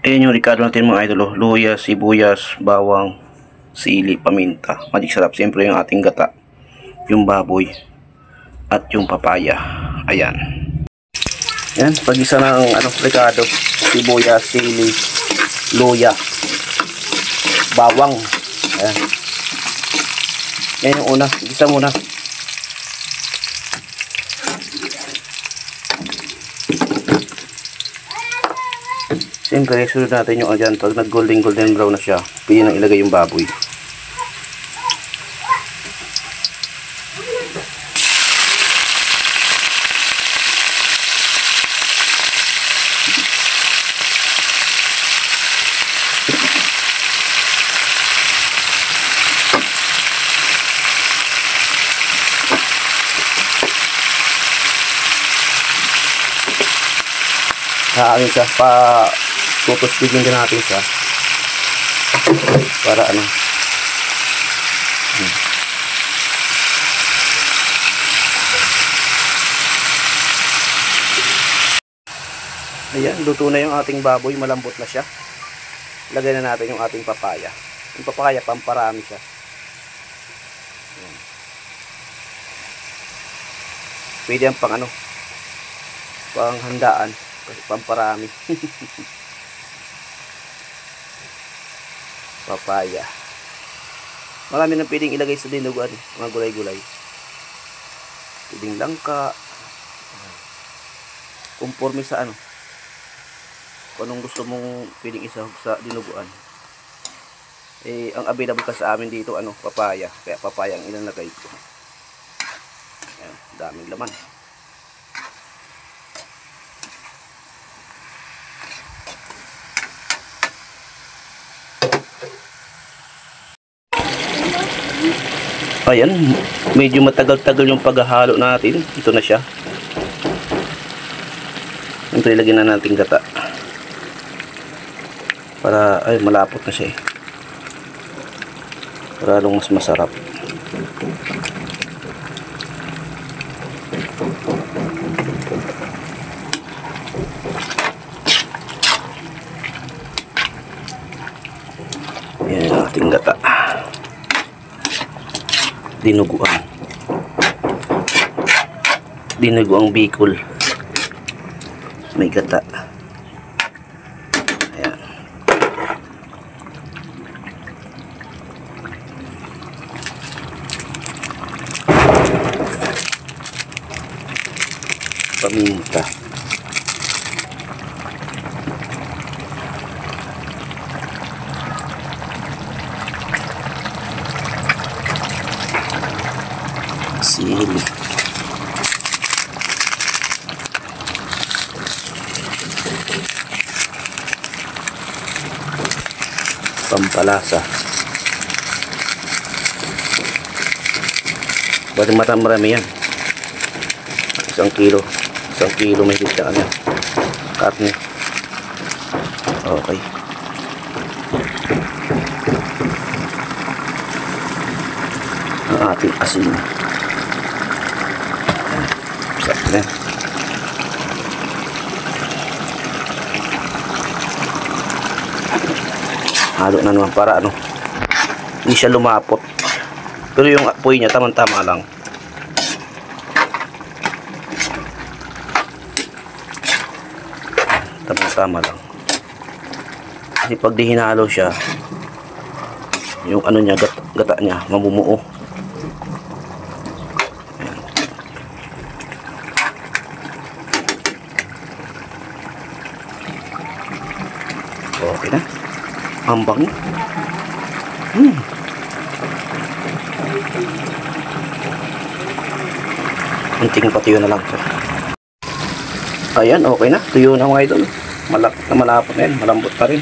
Ayan yung ricado natin mga idol. Luya, sibuyas, bawang, sili, paminta. Magic sarap. Siyempre yung ating gata, yung baboy, at yung papaya. Ayan. Yan, pag-isa ng ricado, sibuyas, sili, luya, bawang. Ayan. Yan yung una. Isa muna. Siyempre, sunod natin yung dyan. Pag nag-golden brown na siya, pwede nang ilagay yung baboy. Siya pa tutuspigin din natin siya para ayan, luto na yung ating baboy, malambot na siya. Lagay na natin yung ating papaya. Yung papaya pamparami siya. Ayan. Pwede yan pang pang handaan kasi pamparami. Papaya. Marami nang pwedeng ilagay sa dinuguan, mga gulay-gulay. Pwedeng langka. Conforme sa kung anong gusto mong pwedeng isahog sa dinuguan. Ang available ka sa amin dito papaya. Kaya papaya ang ilalagay ko. Ayan, daming laman. Ayan, medyo matagal-tagal yung paghahalo natin. Ito na siya. Siyempre, lagyan na natin gata. Para, malapot na siya Para lalong mas masarap. Ayan ang ating gata. Dinuguang Bicol, may gata. Ayan. Paminta. Sili. Pampalasa. Bali marami yan. 1 kilo. 1 kilo may hita karne. Okay. Ang ating asin. Sarap. Halo na naman para hindi siya lumapot. Pero yung apoy niya tamang-tama lang. Tamang-tama lang. Kasi pag di hinalo siya, yung niya, gata niya, mamumuo. Okay na. Ang bango. Kunting patiyo na lang. Ayan, okay na. Tuyo na mga idol. Malapot na yan. Malambot pa rin.